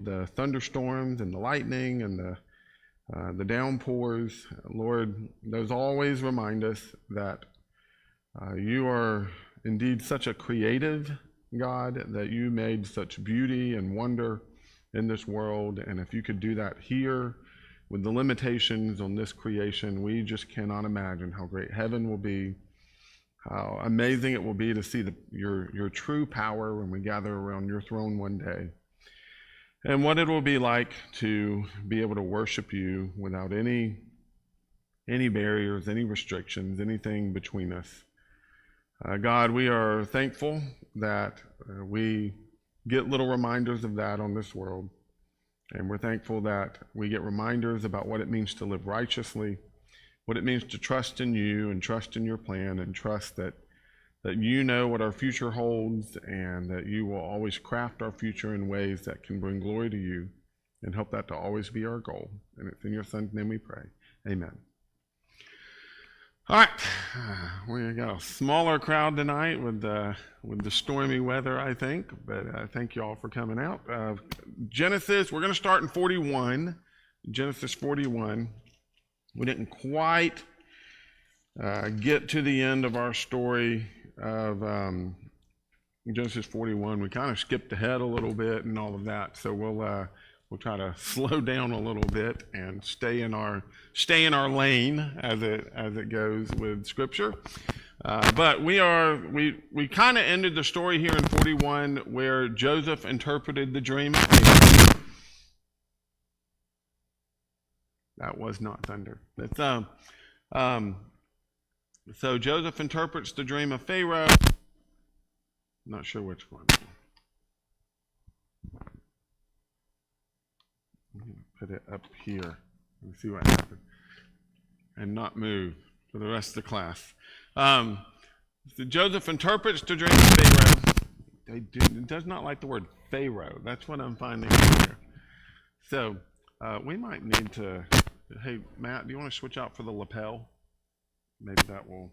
the thunderstorms and the lightning and the downpours. Lord, those always remind us that you are indeed such a creative God, that you made such beauty and wonder in this world. And if you could do that here with the limitations on this creation, we just cannot imagine how great heaven will be, how amazing it will be to see your true power when we gather around your throne one day, and what it will be like to be able to worship you without any barriers, any restrictions, anything between us. God, we are thankful that we get little reminders of that on this world. And we're thankful that we get reminders about what it means to live righteously, what it means to trust in you and trust in your plan, and trust that you know what our future holds, and that you will always craft our future in ways that can bring glory to you, and help that to always be our goal. And it's in your Son's name we pray. Amen. All right, we got a smaller crowd tonight with the stormy weather, I think, but thank you all for coming out. Genesis, we're going to start in 41, Genesis 41. We didn't quite get to the end of our story of Genesis 41. We kind of skipped ahead a little bit and all of that, so we'll try to slow down a little bit and stay in our lane as it goes with Scripture. But we kind of ended the story here in 41 where Joseph interpreted the dream. That was not thunder. That's so Joseph interprets the dream of Pharaoh. I'm not sure which one. I'm going to put it up here and see what happens, and not move for the rest of the class. So Joseph interprets the dream of Pharaoh. It does not like the word Pharaoh. That's what I'm finding here. So we might need to, hey, Matt, do you want to switch out for the lapel? Maybe that will.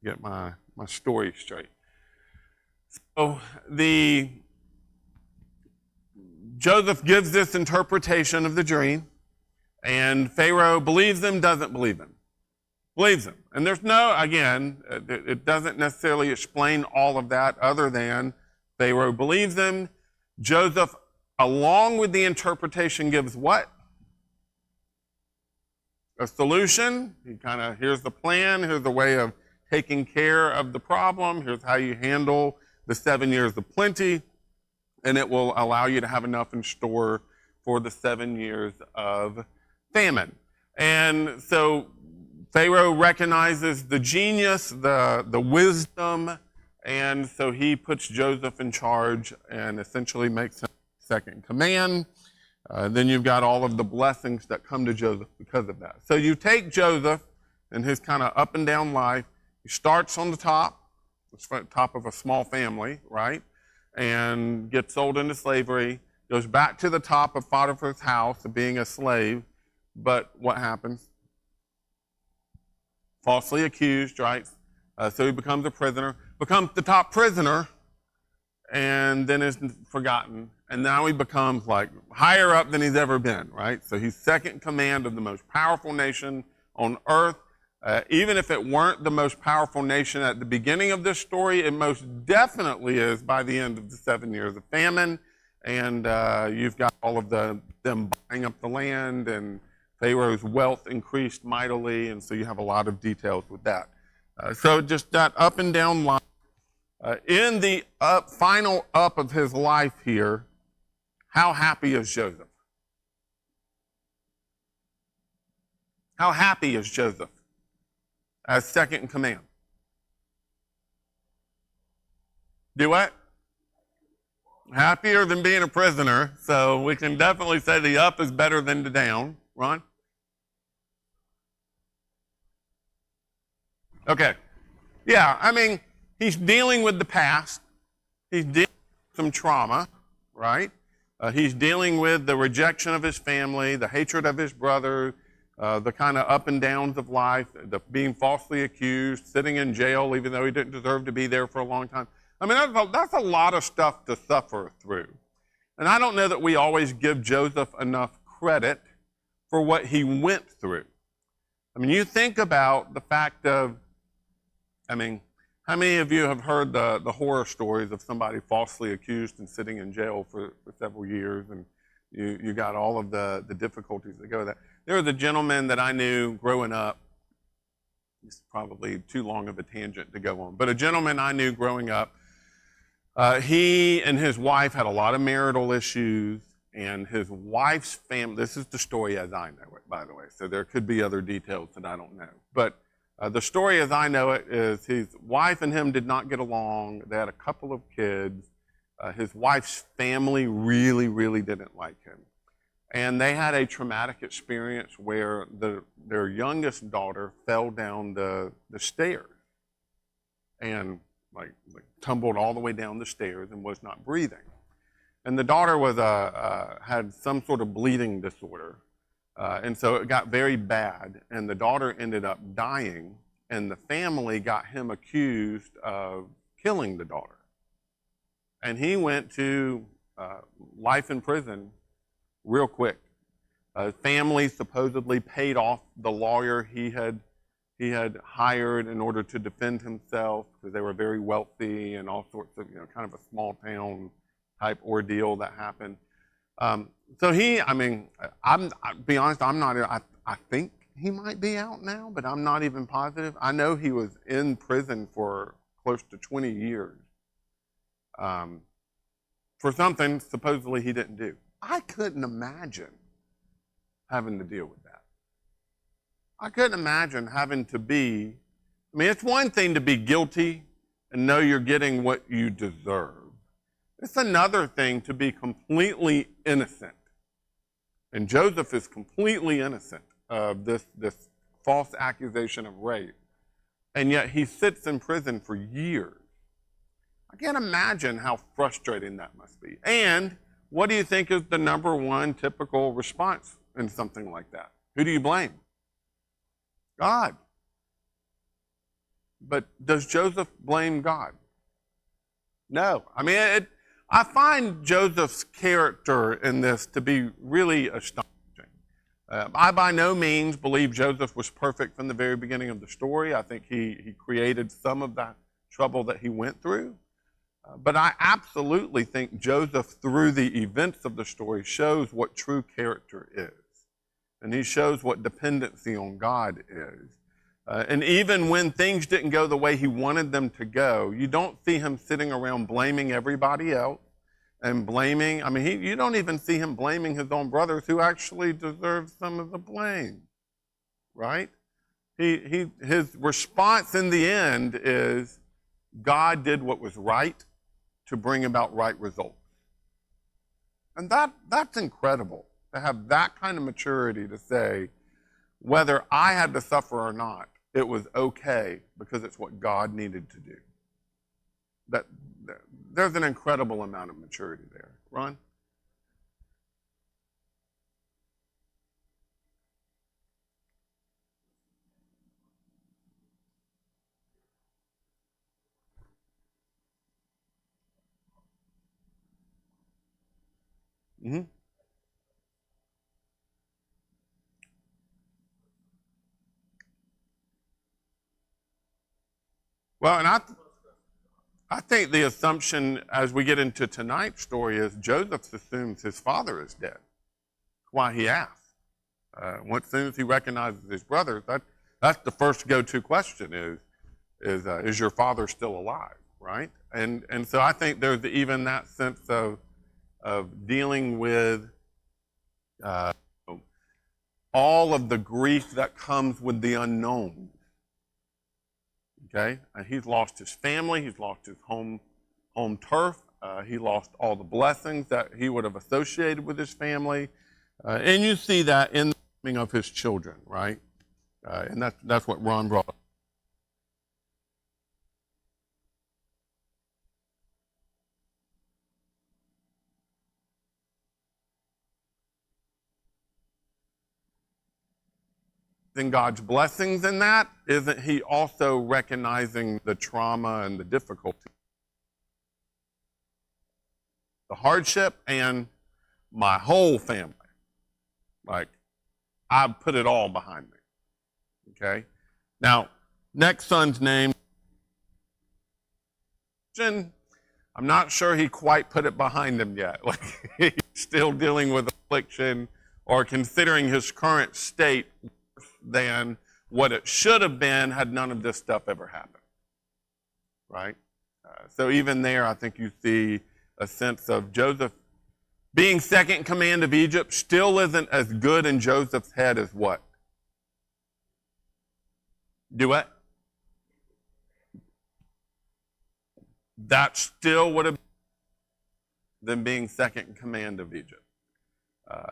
Get my story straight. So Joseph gives this interpretation of the dream, and Pharaoh believes him, doesn't believe him. Believes him. And there's it doesn't necessarily explain all of that other than Pharaoh believes him. Joseph, along with the interpretation, gives what? A solution. Here's the plan, here's the way of taking care of the problem. Here's how you handle the 7 years of plenty, and it will allow you to have enough in store for the 7 years of famine. And so Pharaoh recognizes the genius, the wisdom, and so he puts Joseph in charge and essentially makes him second command. Then you've got all of the blessings that come to Joseph because of that. So you take Joseph and his kind of up and down life. He starts on the top of a small family, right? And gets sold into slavery, goes back to the top of Potiphar's house of being a slave. But what happens? Falsely accused, right? So he becomes a prisoner, becomes the top prisoner, and then is forgotten. And now he becomes like higher up than he's ever been, right? So he's second in command of the most powerful nation on earth. Even if it weren't the most powerful nation at the beginning of this story, it most definitely is by the end of the 7 years of famine. And you've got all of them buying up the land, and Pharaoh's wealth increased mightily, and so you have a lot of details with that. So just that up and down line. In the final up of his life here, how happy is Joseph? How happy is Joseph? As second in command. Do what? Happier than being a prisoner. So we can definitely say the up is better than the down. Ron? Okay. Yeah, I mean, he's dealing with the past. He's dealing with some trauma, right? He's dealing with the rejection of his family, the hatred of his brother, the kind of up and downs of life, the being falsely accused, sitting in jail even though he didn't deserve to be there for a long time. I mean, that's a lot of stuff to suffer through. And I don't know that we always give Joseph enough credit for what he went through. I mean, you think about the fact of, I mean, how many of you have heard the horror stories of somebody falsely accused and sitting in jail for several years, and you got all of the difficulties that go with that? There was a gentleman that I knew growing up. It's probably too long of a tangent to go on, but a gentleman I knew growing up, he and his wife had a lot of marital issues, and his wife's family, this is the story as I know it, by the way, so there could be other details that I don't know, but the story as I know it is his wife and him did not get along. They had a couple of kids. His wife's family really, really didn't like him. And they had a traumatic experience where their youngest daughter fell down the stairs and like tumbled all the way down the stairs and was not breathing. And the daughter was had some sort of bleeding disorder. And so it got very bad, and the daughter ended up dying, and the family got him accused of killing the daughter. And he went to life in prison real quick. Family supposedly paid off the lawyer he had hired in order to defend himself because they were very wealthy and all sorts of, kind of a small town type ordeal that happened. So I'll be honest, I think he might be out now, but I'm not even positive. I know he was in prison for close to 20 years for something supposedly he didn't do. I couldn't imagine having to deal with that. I couldn't imagine having to be, it's one thing to be guilty and know you're getting what you deserve. It's another thing to be completely innocent. And Joseph is completely innocent of this false accusation of rape. And yet he sits in prison for years. I can't imagine how frustrating that must be. And what do you think is the number one typical response in something like that? Who do you blame? God. But does Joseph blame God? No. I find Joseph's character in this to be really astonishing. I by no means believe Joseph was perfect from the very beginning of the story. I think he created some of that trouble that he went through. But I absolutely think Joseph, through the events of the story, shows what true character is. And he shows what dependency on God is. And even when things didn't go the way he wanted them to go, you don't see him sitting around blaming everybody else and blaming, you don't even see him blaming his own brothers who actually deserve some of the blame, right? His response in the end is God did what was right to bring about right results. And that's incredible, to have that kind of maturity to say, whether I had to suffer or not, it was okay because it's what God needed to do. There's an incredible amount of maturity there. Ron? Mm-hmm. Well, and I think the assumption as we get into tonight's story is Joseph assumes his father is dead. That's why he asks. As soon as he recognizes his brothers, that's the first go-to question is your father still alive, right? And so I think there's even that sense of dealing with all of the grief that comes with the unknown. Okay? And he's lost his family, he's lost his home home turf. He lost all the blessings that he would have associated with his family. And you see that in the naming of his children, right? And that's what Ron brought up. In God's blessings in that, isn't he also recognizing the trauma and the difficulty? The hardship and my whole family. Like, I put it all behind me. Okay? Now, next son's name, I'm not sure he quite put it behind him yet. Like, he's still dealing with affliction or considering his current state worse than what it should have been had none of this stuff ever happened. Right? So even there, I think you see a sense of Joseph being second in command of Egypt still isn't as good in Joseph's head as what? Do what? That still would have been than being second in command of Egypt.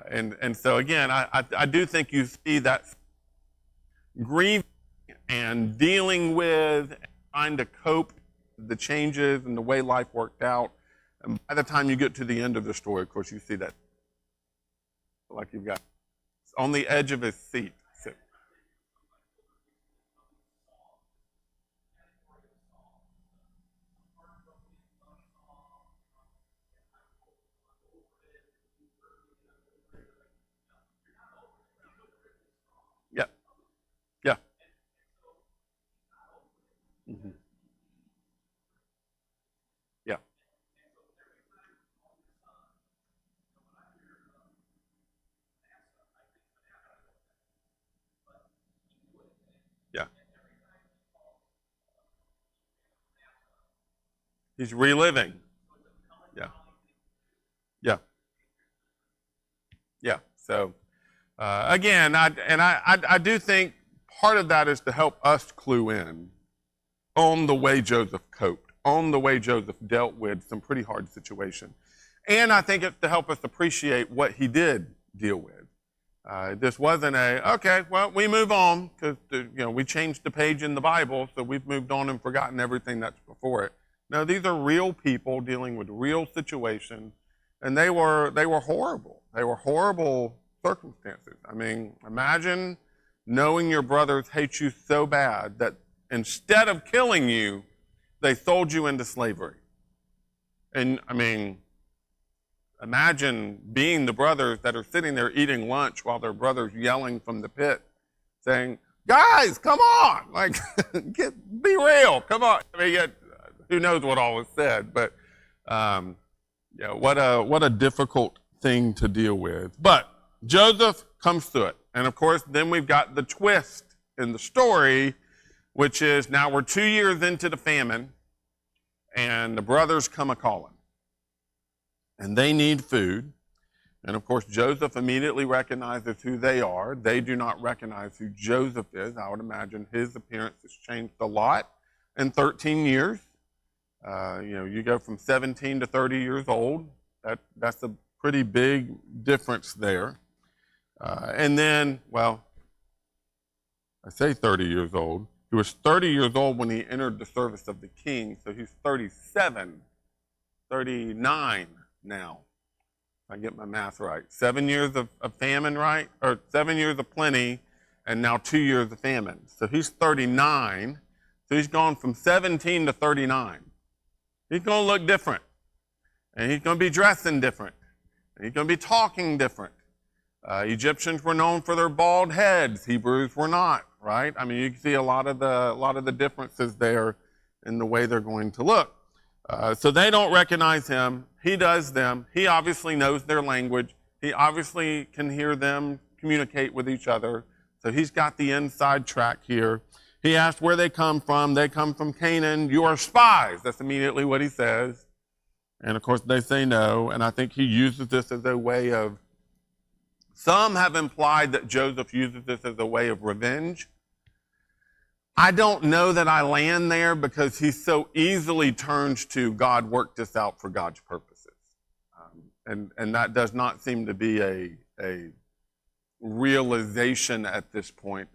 And so again, I do think you see that grieving and dealing with and trying to cope with the changes and the way life worked out. And by the time you get to the end of the story, of course, you see that like you've got on the edge of his seat. So, yeah, yeah. Mm-hmm. Yeah. Yeah. He's reliving. Yeah. Yeah. Yeah. So again, I do think part of that is to help us clue in on the way Joseph coped, on the way Joseph dealt with some pretty hard situation. And I think it's to help us appreciate what he did deal with. This wasn't okay, well, we move on because we changed the page in the Bible, so we've moved on and forgotten everything that's before it. No, these are real people dealing with real situations, and they were horrible. They were horrible circumstances. I mean, imagine knowing your brothers hate you so bad that instead of killing you, they sold you into slavery. And I mean, imagine being the brothers that are sitting there eating lunch while their brother's yelling from the pit, saying, "Guys, come on! Like, be real! Come on!" I mean, who knows what all was said? But what a difficult thing to deal with. But Joseph comes through it, and of course, then we've got the twist in the story, which is now we're 2 years into the famine, and the brothers come a-calling. And they need food. And of course, Joseph immediately recognizes who they are. They do not recognize who Joseph is. I would imagine his appearance has changed a lot in 13 years. You go from 17 to 30 years old. That's a pretty big difference there. And then, well, I say 30 years old. He was 30 years old when he entered the service of the king, so he's 37, 39 now. If I get my math right. 7 years of famine, right? Or 7 years of plenty, and now 2 years of famine. So he's 39. So he's gone from 17 to 39. He's going to look different. And he's going to be dressing different. And he's going to be talking different. Egyptians were known for their bald heads. Hebrews were not, right? I mean, you can see a lot of the differences there in the way they're going to look. So they don't recognize him. He does them. He obviously knows their language. He obviously can hear them communicate with each other. So he's got the inside track here. He asked where they come from. They come from Canaan. You are spies. That's immediately what he says. And of course, they say no. And I think he uses this as a way of, some have implied that Joseph uses this as a way of revenge. I don't know that I land there because he so easily turns to God worked this out for God's purposes. And that does not seem to be a realization at this point.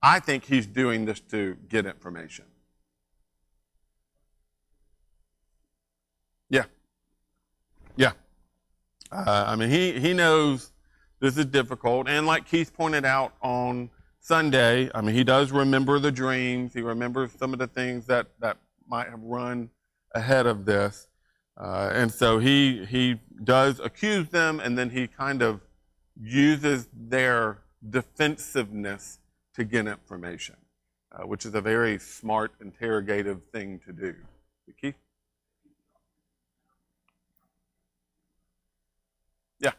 I think he's doing this to get information. Yeah. Yeah. I mean, he knows this is difficult. And like Keith pointed out on Sunday, I mean, he does remember the dreams. He remembers some of the things that might have run ahead of this. And so he does accuse them, and then he kind of uses their defensiveness to get information, which is a very smart, interrogative thing to do. Keith? Yeah.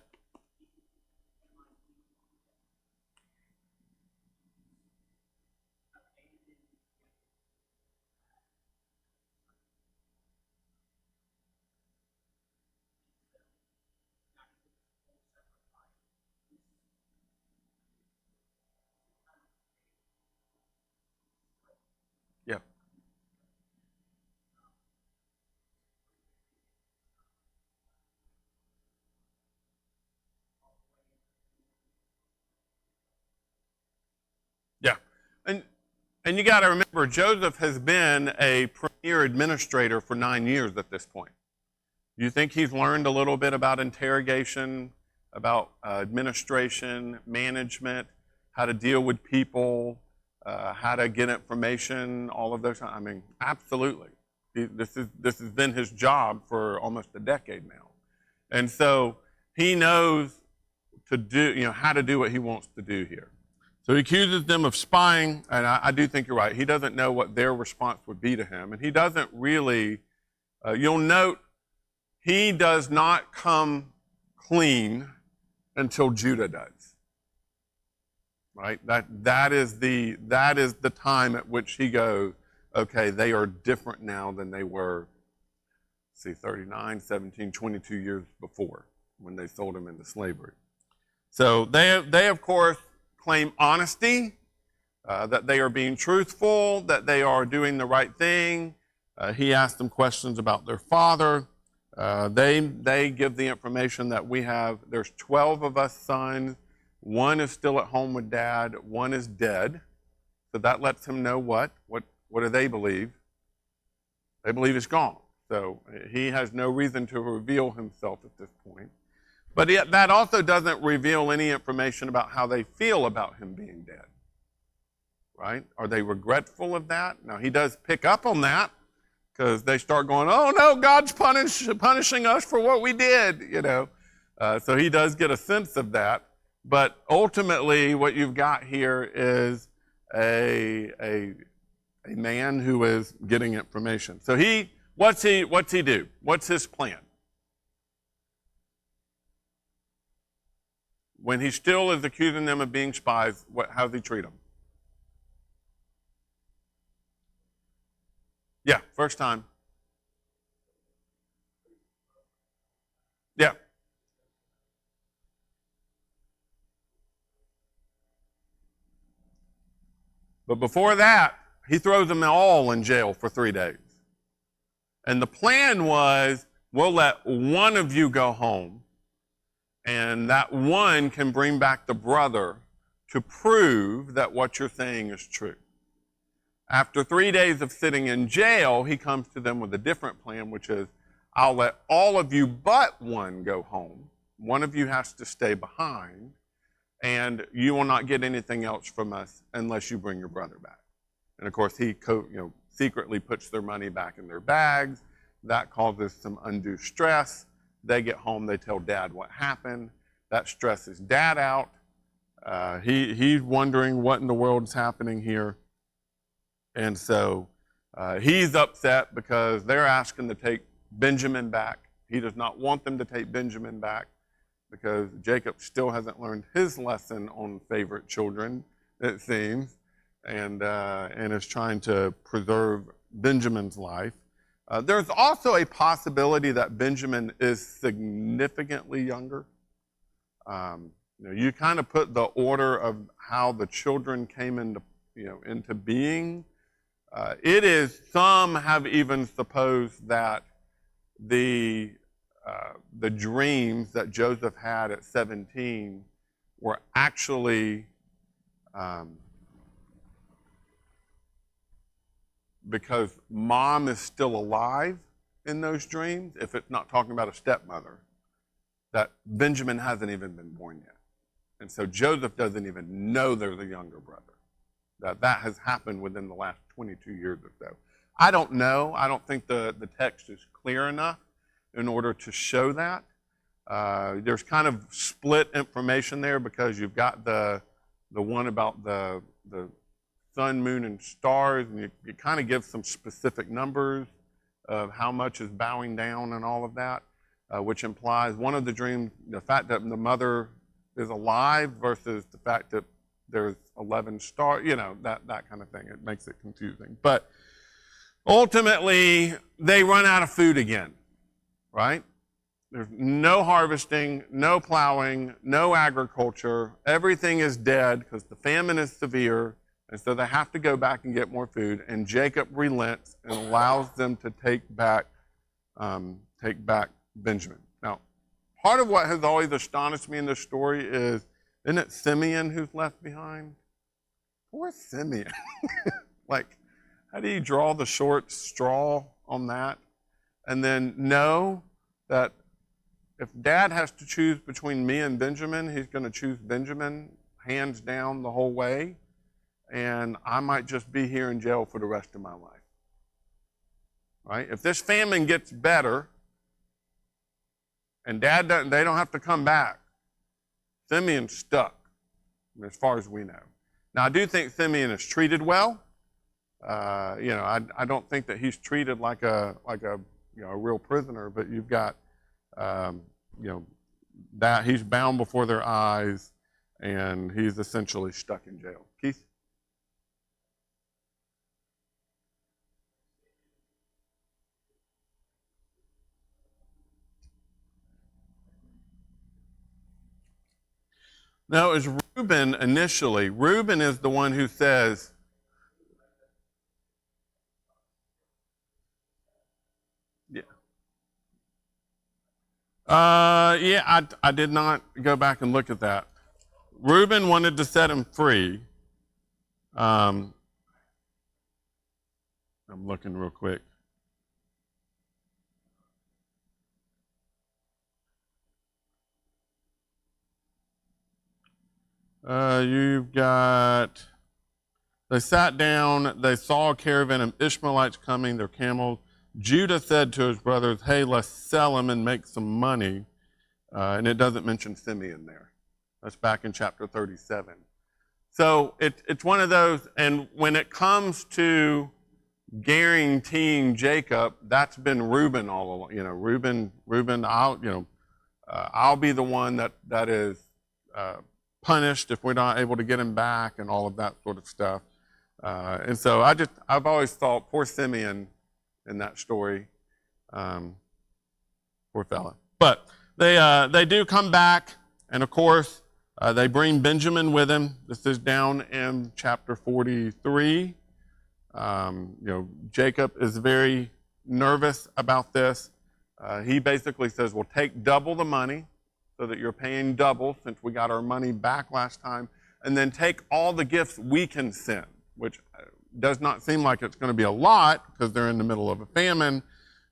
Yeah. Yeah. And you got to remember, Joseph has been a premier administrator for 9 years at this point. You think he's learned a little bit about interrogation, about administration, management, how to deal with people, how to get information, all of those? I mean, absolutely. This has been his job for almost a decade now. And so he knows to do, how to do what he wants to do here. So he accuses them of spying, and I do think you're right. He doesn't know what their response would be to him, and he doesn't really, you'll note, he does not come clean until Judah does. Right? That is the time at which he goes, okay, they are different now than they were, 39, 17, 22 years before when they sold him into slavery. So they of course claim honesty, that they are being truthful, that they are doing the right thing. He asked them questions about their father. They give the information that we have. There's 12 of us sons. One is still at home with dad. One is dead. So that lets him know what do they believe? They believe he's gone. So he has no reason to reveal himself at this point. But yet that also doesn't reveal any information about how they feel about him being dead. Right? Are they regretful of that? Now, he does pick up on that because they start going, oh no, God's punishing us for what we did, So he does get a sense of that. But ultimately, what you've got here is a man who is getting information. So what's he do? What's his plan? When he still is accusing them of being spies, how does he treat them? Yeah, first time. Yeah. But before that, he throws them all in jail for 3 days. And the plan was, we'll let one of you go home, and that one can bring back the brother to prove that what you're saying is true. After 3 days of sitting in jail, he comes to them with a different plan, which is, I'll let all of you but one go home. One of you has to stay behind, and you will not get anything else from us unless you bring your brother back. And of course, he secretly puts their money back in their bags. That causes some undue stress. They get home, they tell dad what happened. That stresses dad out. He's wondering what in the world is happening here. And so he's upset because they're asking to take Benjamin back. He does not want them to take Benjamin back because Jacob still hasn't learned his lesson on favorite children, it seems, and is trying to preserve Benjamin's life. There's also a possibility that Benjamin is significantly younger. You kind of put the order of how the children came into being. Some have even supposed that the dreams that Joseph had at 17 were actually because mom is still alive in those dreams, if it's not talking about a stepmother, that Benjamin hasn't even been born yet. And so Joseph doesn't even know there's a younger brother. That has happened within the last 22 years or so. I don't know. I don't think the text is clear enough in order to show that. There's kind of split information there because you've got the one about the sun, moon, and stars, and you kind of give some specific numbers of how much is bowing down and all of that, which implies one of the dreams, the fact that the mother is alive versus the fact that there's 11 stars, that kind of thing. It makes it confusing. But ultimately, they run out of food again, right? There's no harvesting, no plowing, no agriculture. Everything is dead because the famine is severe. And so they have to go back and get more food. And Jacob relents and allows them to take back Benjamin. Now, part of what has always astonished me in this story is, isn't it Simeon who's left behind? Poor Simeon. Like, how do you draw the short straw on that? And then know that if dad has to choose between me and Benjamin, he's going to choose Benjamin hands down the whole way. And I might just be here in jail for the rest of my life. Right? If this famine gets better and dad doesn't, they don't have to come back, Simeon's stuck, as far as we know. Now, I do think Simeon is treated well. I don't think that he's treated like a real prisoner, but you've got that he's bound before their eyes and he's essentially stuck in jail. Keith? No, it was Reuben initially. Reuben is the one who says, I did not go back and look at that. Reuben wanted to set him free. I'm looking real quick. You've got, they sat down, they saw a caravan of Ishmaelites coming, their camels. Judah said to his brothers, hey, let's sell them and make some money. And it doesn't mention Simeon there. That's back in chapter 37. So it's one of those, and when it comes to guaranteeing Jacob, that's been Reuben all along. Reuben, I'll be the one that is punished if we're not able to get him back and all of that sort of stuff. And so I've always thought, poor Simeon in that story, poor fella. But they do come back, and of course, they bring Benjamin with him. This is down in chapter 43. Jacob is very nervous about this. He basically says, well, take double the money so that you're paying double since we got our money back last time, and then take all the gifts we can send, which does not seem like it's going to be a lot because they're in the middle of a famine,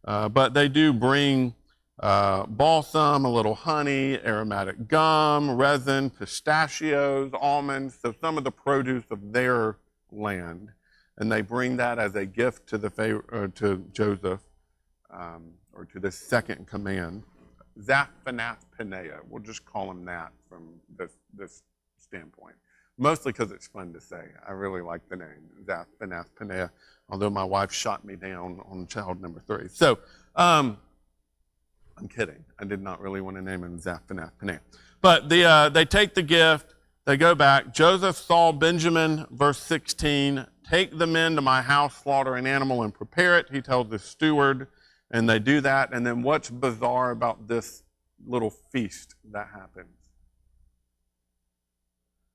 but they do bring balsam, a little honey, aromatic gum, resin, pistachios, almonds, so some of the produce of their land. And they bring that as a gift to to Joseph, or to the second in command, Zaphanath-Paneah. We'll just call him that from this standpoint. Mostly because it's fun to say. I really like the name, Zaphanath-Paneah, although my wife shot me down on child number 3. So, I'm kidding. I did not really want to name him Zaphanath-Paneah. But they take the gift, they go back. Joseph saw Benjamin, verse 16, take the men to my house, slaughter an animal, and prepare it. He tells the steward, and they do that. And then what's bizarre about this little feast that happens?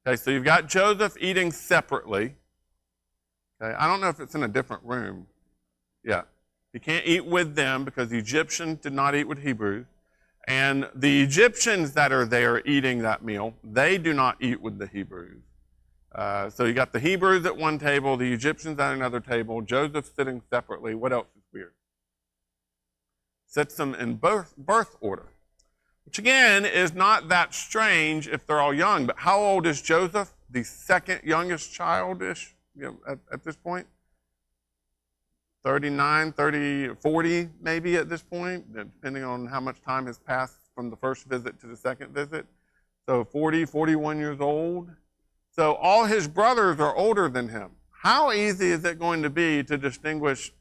Okay, so you've got Joseph eating separately, Okay, I don't know if it's in a different room. Yeah. He can't eat with them because the Egyptians did not eat with Hebrews. And the Egyptians that are there eating that meal, they do not eat with the Hebrews. So you got the Hebrews at one table, the Egyptians at another table, Joseph sitting separately. What else is weird? Sets them in birth order, which again is not that strange if they're all young. But how old is Joseph? The second youngest childish, at this point? 39, 30, 40 maybe at this point, depending on how much time has passed from the first visit to the second visit. So 40, 41 years old. So all his brothers are older than him. How easy is it going to be to distinguish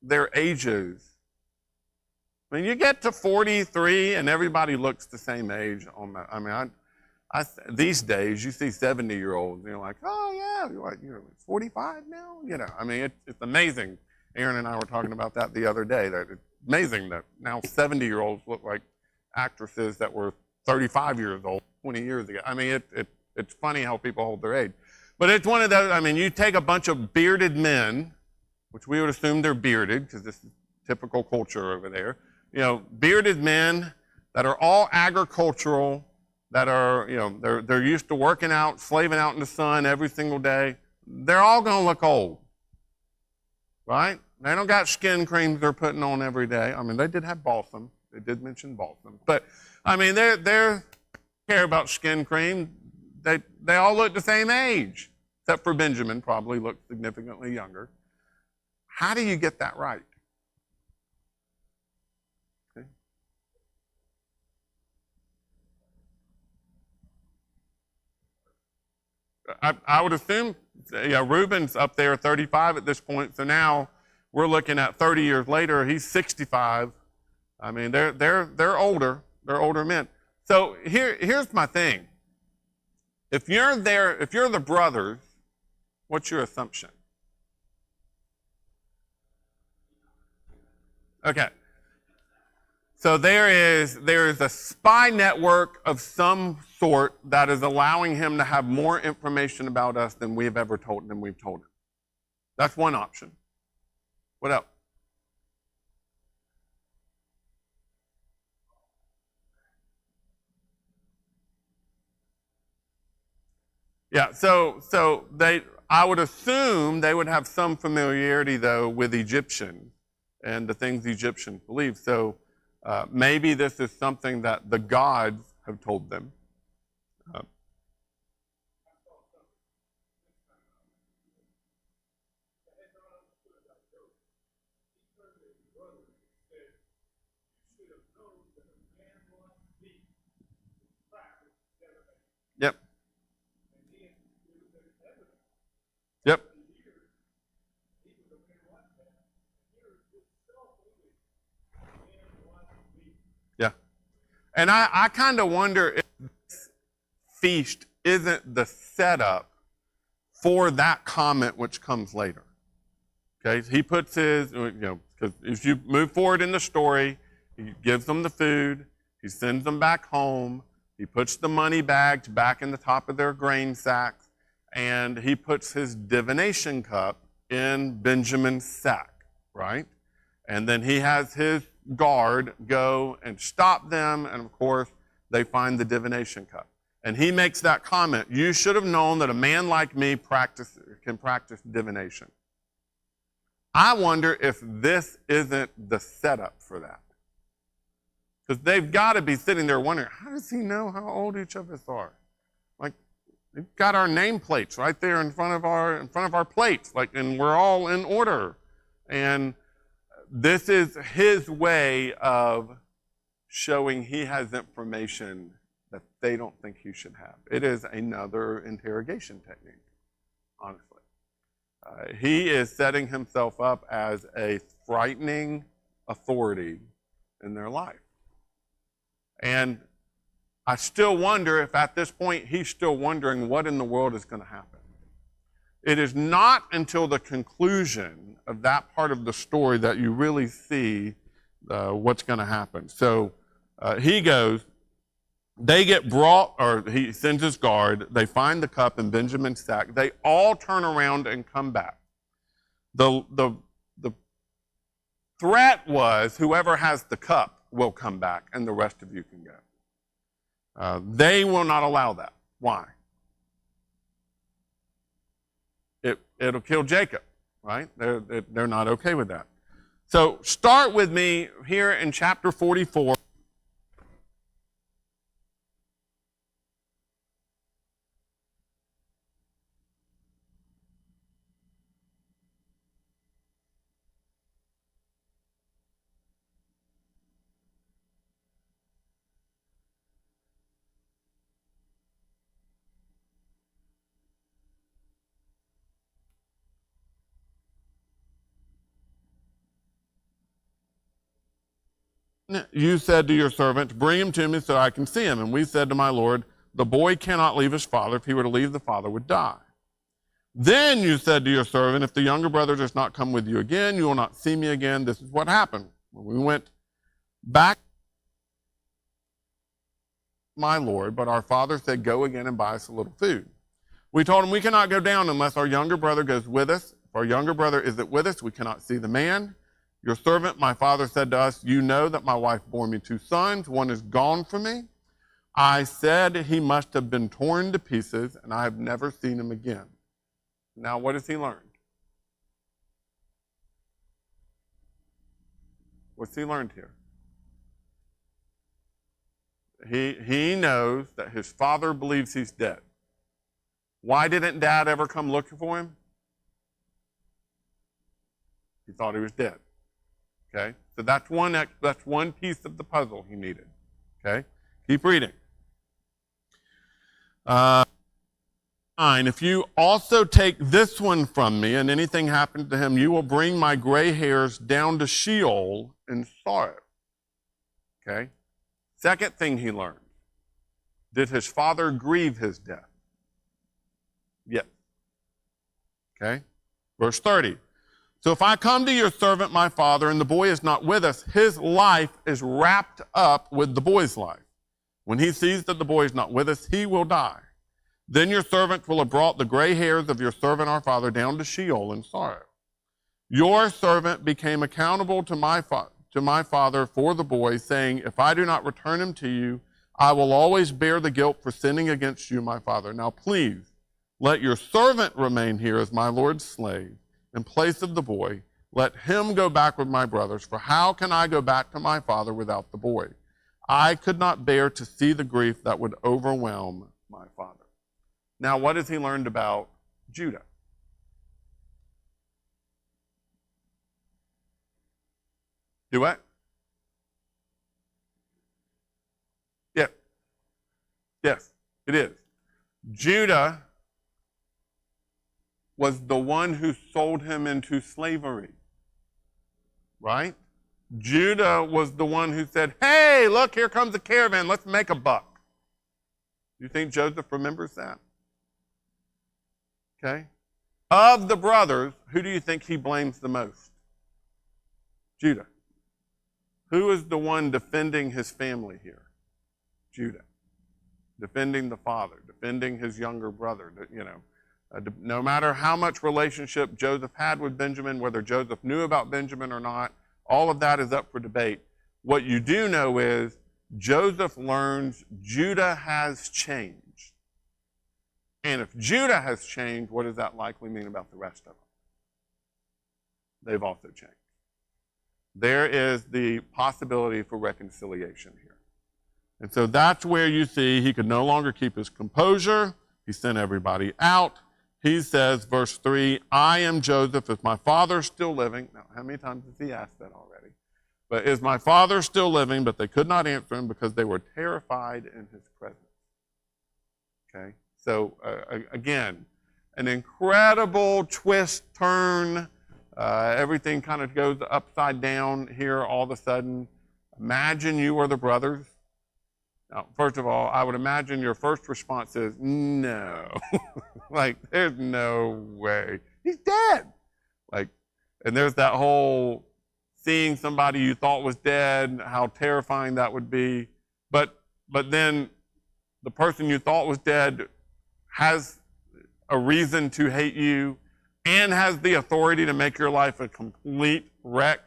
their ages? I mean, you get to 43 and everybody looks the same age. These days you see 70-year-olds and you're like, oh yeah, you're 45 now? I mean, it's amazing. Aaron and I were talking about that the other day. That it's amazing that now 70-year-olds look like actresses that were 35 years old 20 years ago. I mean, it's funny how people hold their age. But it's one of those, I mean, you take a bunch of bearded men, which we would assume they're bearded because this is typical culture over there. Bearded men that are all agricultural, that are, they're used to working out, slaving out in the sun every single day. They're all going to look old. Right? They don't got skin creams they're putting on every day. I mean, they did have balsam. They did mention balsam. But, I mean, they care about skin cream. They all look the same age, except for Benjamin, probably looked significantly younger. How do you get that right? Okay. I would assume, Reuben's up there 35 at this point, so now we're looking at 30 years later, he's 65. I mean, they're older. They're older men. So here's my thing. If you're the brothers, what's your assumption? Okay. So there is a spy network of some sort that is allowing him to have more information about us than we've told him. That's one option. What else? Yeah, so I would assume they would have some familiarity though with Egyptian and the things the Egyptians believe. So maybe this is something that the gods have told them. Yep. Yep. Yeah. And I kind of wonder if this feast isn't the setup for that comment which comes later. Okay, he puts his, because if you move forward in the story, he gives them the food, he sends them back home, he puts the money bags back in the top of their grain sacks, and he puts his divination cup in Benjamin's sack, right? And then he has his guard go and stop them, and of course, they find the divination cup. And he makes that comment, you should have known that a man like me can practice divination. I wonder if this isn't the setup for that. Because they've got to be sitting there wondering, how does he know how old each of us are? Like, we've got our nameplates right there in front of our plates, and we're all in order. And this is his way of showing he has information that they don't think he should have. It is another interrogation technique, honestly. He is setting himself up as a frightening authority in their life. And I still wonder if at this point he's still wondering what in the world is going to happen. It is not until the conclusion of that part of the story that you really see what's going to happen. So he goes, they get brought, or he sends his guard, they find the cup in Benjamin's sack. They all turn around and come back. The threat was whoever has the cup will come back and the rest of you can go. They will not allow that. Why? It'll kill Jacob, right? They're not okay with that. So start with me here in chapter 44. You said to your servant, bring him to me so I can see him. And we said to my Lord, the boy cannot leave his father. If he were to leave, the father would die. Then you said to your servant, if the younger brother does not come with you again, you will not see me again. This is what happened. When we went back, my Lord, but our father said, go again and buy us a little food. We told him we cannot go down unless our younger brother goes with us. If our younger brother isn't with us, we cannot see the man. Your servant, my father, said to us, you know that my wife bore me 2 sons. One is gone from me. I said he must have been torn to pieces, and I have never seen him again. Now, what has he learned? What's he learned here? He knows that his father believes he's dead. Why didn't Dad ever come looking for him? He thought he was dead. Okay, so that's one piece of the puzzle he needed. Okay, keep reading. 9, if you also take this one from me and anything happens to him, you will bring my gray hairs down to Sheol in sorrow. Okay, second thing he learned. Did his father grieve his death? Yes. Okay, verse 30. So if I come to your servant, my father, and the boy is not with us, his life is wrapped up with the boy's life. When he sees that the boy is not with us, he will die. Then your servant will have brought the gray hairs of your servant, our father, down to Sheol in sorrow. Your servant became accountable to my father for the boy, saying, if I do not return him to you, I will always bear the guilt for sinning against you, my father. Now please, let your servant remain here as my Lord's slave. In place of the boy, let him go back with my brothers, for how can I go back to my father without the boy? I could not bear to see the grief that would overwhelm my father. Now, what has he learned about Judah? Do what? Yeah. Yes, it is. Judah was the one who sold him into slavery. Right? Judah was the one who said, hey, look, here comes a caravan. Let's make a buck. Do you think Joseph remembers that? Okay. Of the brothers, who do you think he blames the most? Judah. Who is the one defending his family here? Judah. Defending the father, defending his younger brother, no matter how much relationship Joseph had with Benjamin, whether Joseph knew about Benjamin or not, all of that is up for debate. What you do know is Joseph learns Judah has changed. And if Judah has changed, what does that likely mean about the rest of them? They've also changed. There is the possibility for reconciliation here. And so that's where you see he could no longer keep his composure. He sent everybody out. He says, verse 3, I am Joseph. Is my father still living? Now, how many times has he asked that already? But is my father still living? But they could not answer him because they were terrified in his presence. Okay? So, again, an incredible twist, turn. Everything kind of goes upside down here all of a sudden. Imagine you are the brothers. Now, first of all, I would imagine your first response is, no. Like, there's no way. He's dead. Like, and there's that whole seeing somebody you thought was dead, how terrifying that would be. But then the person you thought was dead has a reason to hate you. and has the authority to make your life a complete wreck.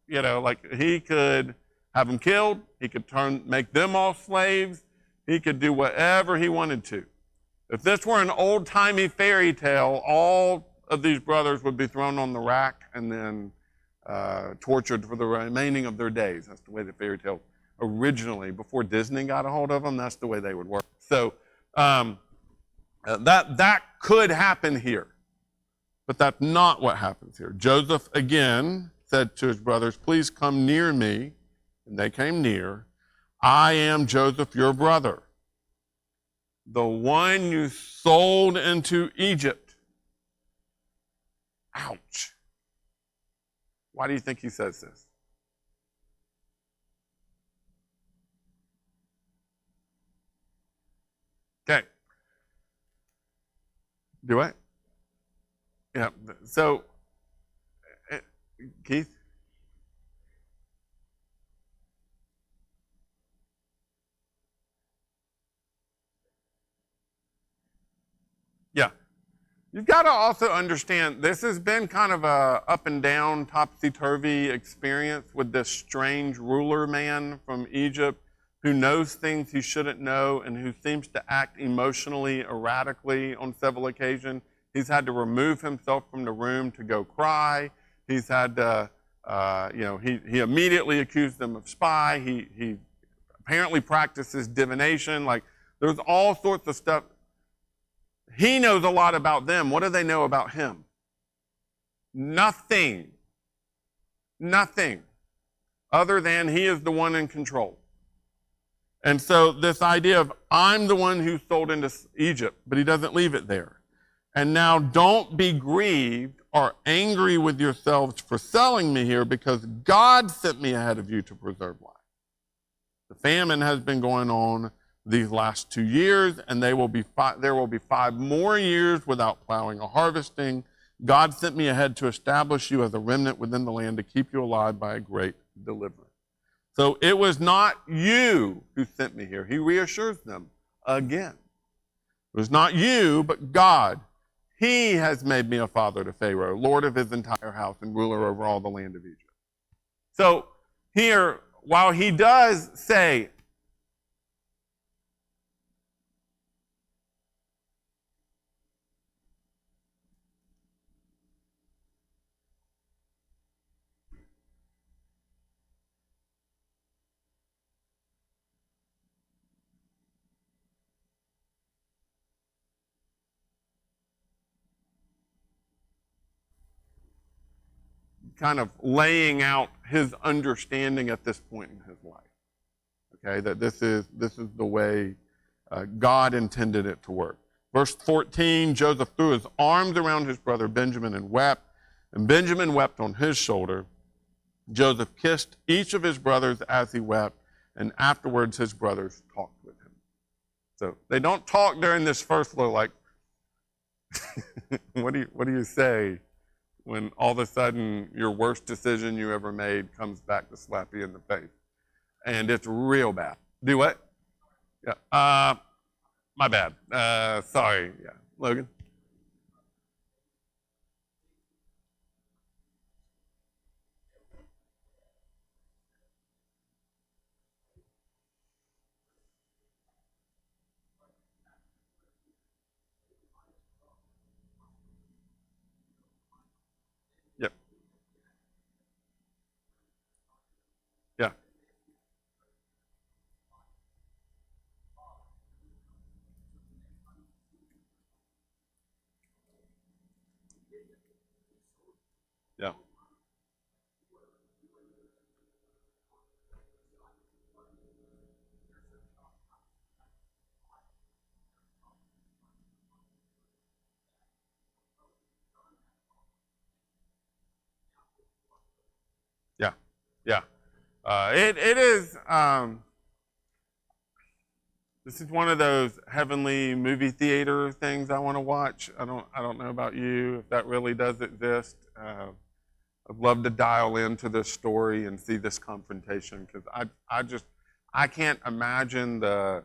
You know, like he could have them killed, he could make them all slaves, he could do whatever he wanted to. If this were an old-timey fairy tale, all of these brothers would be thrown on the rack and then tortured for the remaining of their days. That's the way the fairy tale originally, before Disney got a hold of them, that's the way they would work. So that could happen here. But that's not what happens here. Joseph again said to his brothers, please come near me. And they came near. I am Joseph, your brother, the one you sold into Egypt. Ouch. Why do you think he says this? Okay. Do I? Yeah. So, Keith? Yeah. You've got to also understand this has been kind of a up and down, topsy-turvy experience with this strange ruler man from Egypt who knows things he shouldn't know and who seems to act emotionally erratically on several occasions. He's had to remove himself from the room to go cry. He's had to, he immediately accused them of spy. He apparently practices divination. Like, there's all sorts of stuff. He knows a lot about them. What do they know about him? Nothing. Nothing. Other than he is the one in control. And so this idea of, I'm the one who sold into Egypt, but he doesn't leave it there. And now don't be grieved or angry with yourselves for selling me here, because God sent me ahead of you to preserve life. The famine has been going on these last 2 years, and there will be 5 more years without plowing or harvesting. God sent me ahead to establish you as a remnant within the land, to keep you alive by a great deliverance. So it was not you who sent me here. He reassures them again. It was not you, but God. He has made me a father to Pharaoh, lord of his entire house and ruler over all the land of Egypt. So here, while he does say, kind of laying out his understanding at this point in his life. Okay, that this is the way God intended it to work. Verse 14, Joseph threw his arms around his brother Benjamin and wept, and Benjamin wept on his shoulder. Joseph kissed each of his brothers as he wept, and afterwards his brothers talked with him. So they don't talk during this first little, like, what do you say when all of a sudden your worst decision you ever made comes back to slap you in the face? And it's real bad. Do what? Yeah. My bad. Sorry. Yeah. Logan? Yep. Yeah. Yeah. Yeah. Yeah. It is. This is one of those heavenly movie theater things I want to watch. I don't know about you, if that really does exist. I'd love to dial into this story and see this confrontation, because I can't imagine the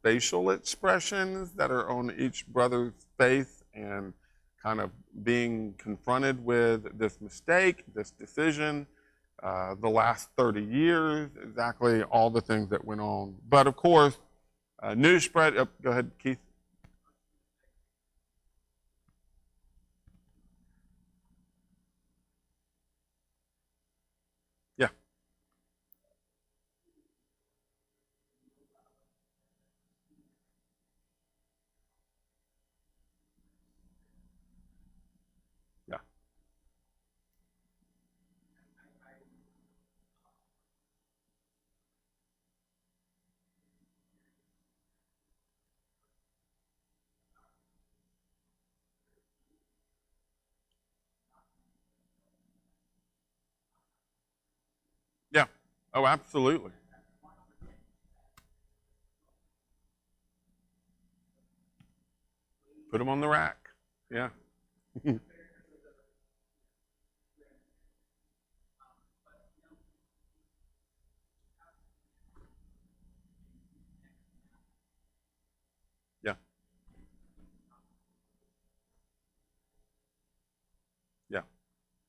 facial expressions that are on each brother's face, and kind of being confronted with this mistake, this decision, the last 30 years, exactly all the things that went on. But of course, news spread. Oh, go ahead, Keith. Yeah, yeah, yeah. Oh, absolutely. Put them on the rack. Yeah, yeah, yeah.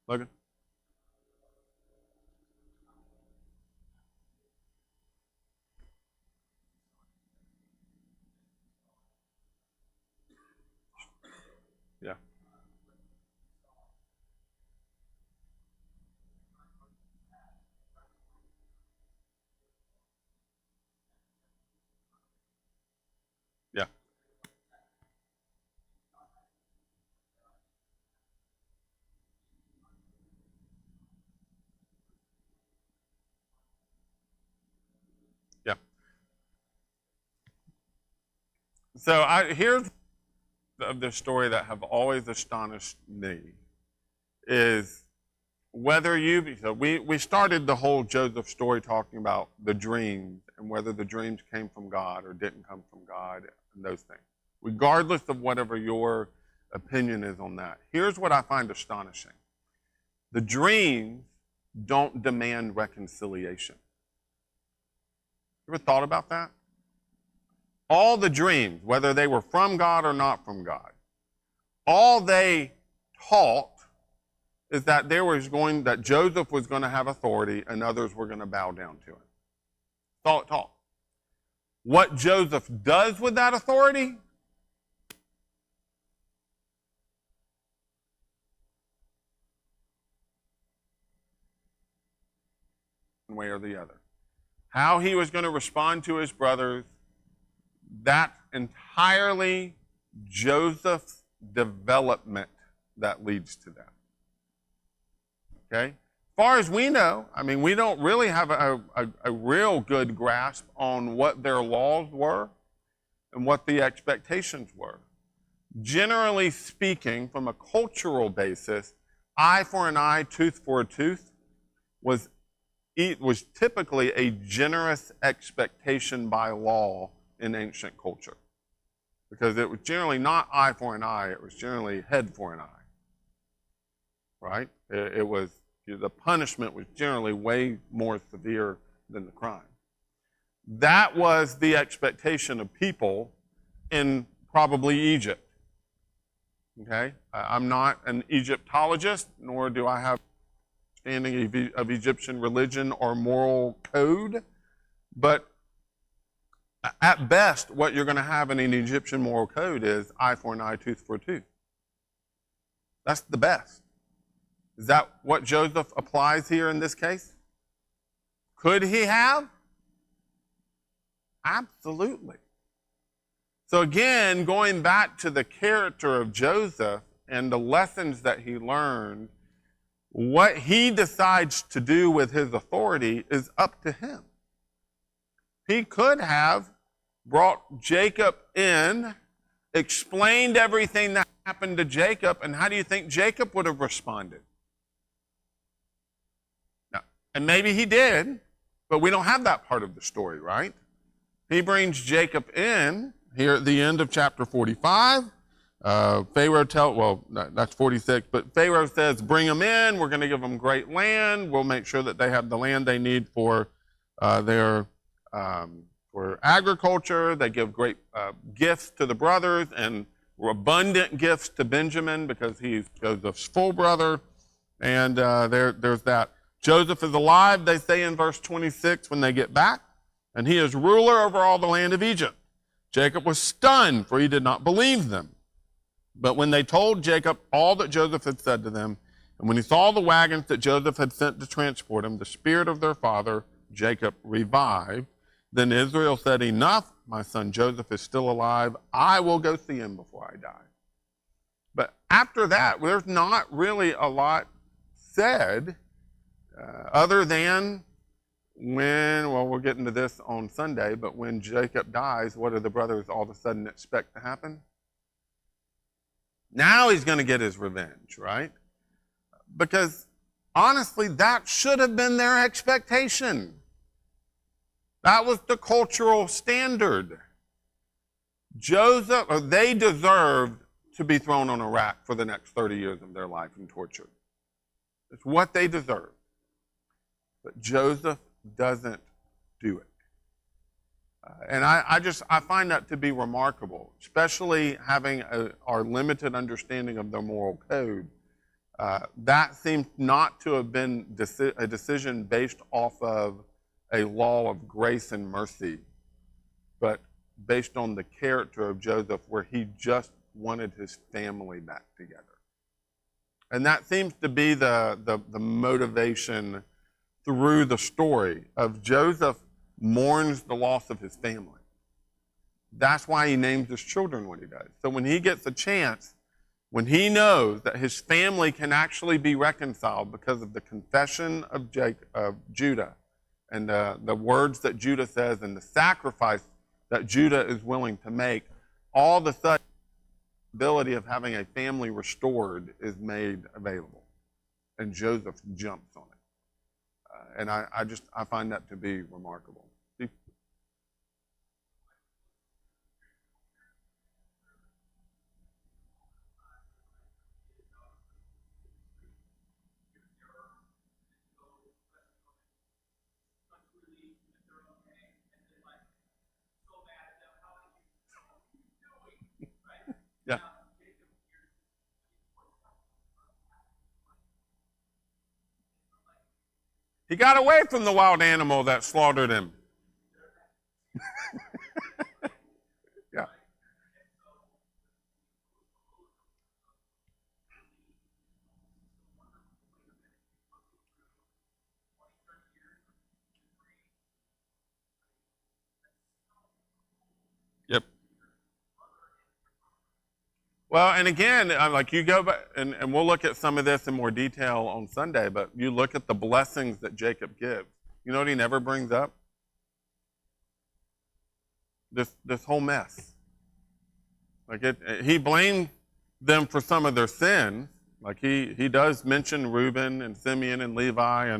Logan. Yeah, yeah, yeah. So here's of the story that have always astonished me is whether you, so we started the whole Joseph story talking about the dreams and whether the dreams came from God or didn't come from God and those things. Regardless of whatever your opinion is on that, here's what I find astonishing. The dreams don't demand reconciliation. You ever thought about that? All the dreams, whether they were from God or not from God, all they taught is that that Joseph was going to have authority and others were going to bow down to him. That's all it taught. What Joseph does with that authority, one way or the other. How he was going to respond to his brothers, that's entirely Joseph's development that leads to that. Okay? As far as we know, I mean, we don't really have a real good grasp on what their laws were and what the expectations were. Generally speaking, from a cultural basis, eye for an eye, tooth for a tooth was typically a generous expectation by law in ancient culture. Because it was generally not eye for an eye, it was generally head for an eye. Right? It was, the punishment was generally way more severe than the crime. That was the expectation of people in probably Egypt. Okay? I'm not an Egyptologist, nor do I have understanding of Egyptian religion or moral code, but at best, what you're going to have in an Egyptian moral code is eye for an eye, tooth for a tooth. That's the best. Is that what Joseph applies here in this case? Could he have? Absolutely. So again, going back to the character of Joseph and the lessons that he learned, what he decides to do with his authority is up to him. He could have brought Jacob in, explained everything that happened to Jacob, and how do you think Jacob would have responded? Now, and maybe he did, but we don't have that part of the story, right? He brings Jacob in here at the end of chapter 45. Pharaoh that's 46, but Pharaoh says, bring them in, we're going to give them great land, we'll make sure that they have the land they need for agriculture, they give great gifts to the brothers, and abundant gifts to Benjamin because he's Joseph's full brother. And there's that. Joseph is alive, they say in verse 26 when they get back, and he is ruler over all the land of Egypt. Jacob was stunned, for he did not believe them. But when they told Jacob all that Joseph had said to them, and when he saw the wagons that Joseph had sent to transport him, the spirit of their father, Jacob, revived. Then Israel said, enough, my son Joseph is still alive. I will go see him before I die. But after that, there's not really a lot said other than well, we'll get into this on Sunday, but when Jacob dies, what do the brothers all of a sudden expect to happen? Now he's going to get his revenge, right? Because honestly, that should have been their expectation. That was the cultural standard. They deserved to be thrown on a rack for the next 30 years of their life and tortured. It's what they deserved. But Joseph doesn't do it. And I find that to be remarkable, especially having our limited understanding of the moral code. That seems not to have been a decision based off of a law of grace and mercy, but based on the character of Joseph, where he just wanted his family back together. And that seems to be the motivation through the story of Joseph mourns the loss of his family. That's why he names his children what he does. So when he gets a chance, when he knows that his family can actually be reconciled because of the confession of Judah and the words that Judah says and the sacrifice that Judah is willing to make, all of a sudden the ability of having a family restored is made available. And Joseph jumps on it. And I find that to be remarkable. See? Yeah. He got away from the wild animal that slaughtered him. Yeah. Yep. Well, and again, like you go back, and we'll look at some of this in more detail on Sunday, but you look at the blessings that Jacob gives. You know what he never brings up? This whole mess. Like he blamed them for some of their sins. Like he does mention Reuben and Simeon and Levi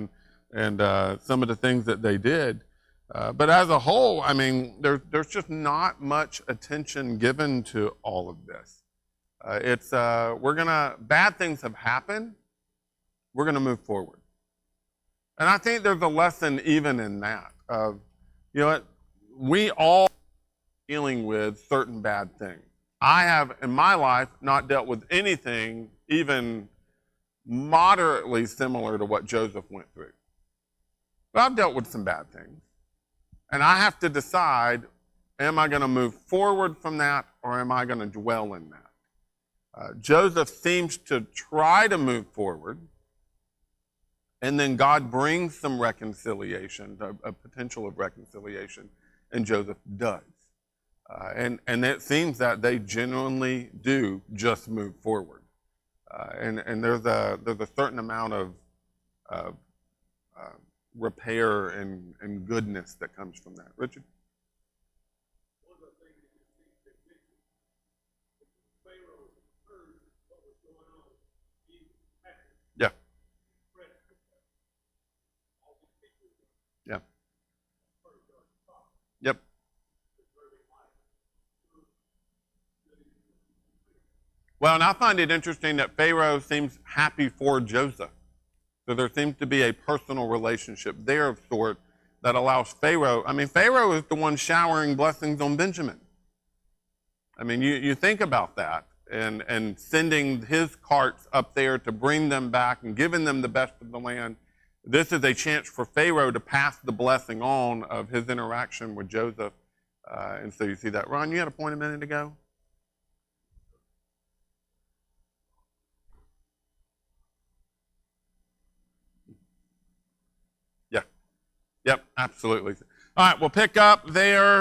and some of the things that they did. But as a whole, I mean, there's just not much attention given to all of this. Bad things have happened. We're gonna move forward. And I think there's a lesson even in that of, you know what, we all are dealing with certain bad things. I have in my life not dealt with anything even moderately similar to what Joseph went through. But I've dealt with some bad things. And I have to decide, am I gonna move forward from that or am I gonna dwell in that? Joseph seems to try to move forward, and then God brings some reconciliation, a potential of reconciliation, and Joseph does. And it seems that they genuinely do just move forward. And there's a certain amount of repair and goodness that comes from that. Richard? Yeah. Yeah. Yep. Well, and I find it interesting that Pharaoh seems happy for Joseph. So there seems to be a personal relationship there of sort that allows Pharaoh, I mean, Pharaoh is the one showering blessings on Benjamin. I mean, you think about that, and sending his carts up there to bring them back and giving them the best of the land. This is a chance for Pharaoh to pass the blessing on of his interaction with Joseph. And so you see that. Ron, you had a point a minute ago? Yeah. Yep, absolutely. All right, we'll pick up there.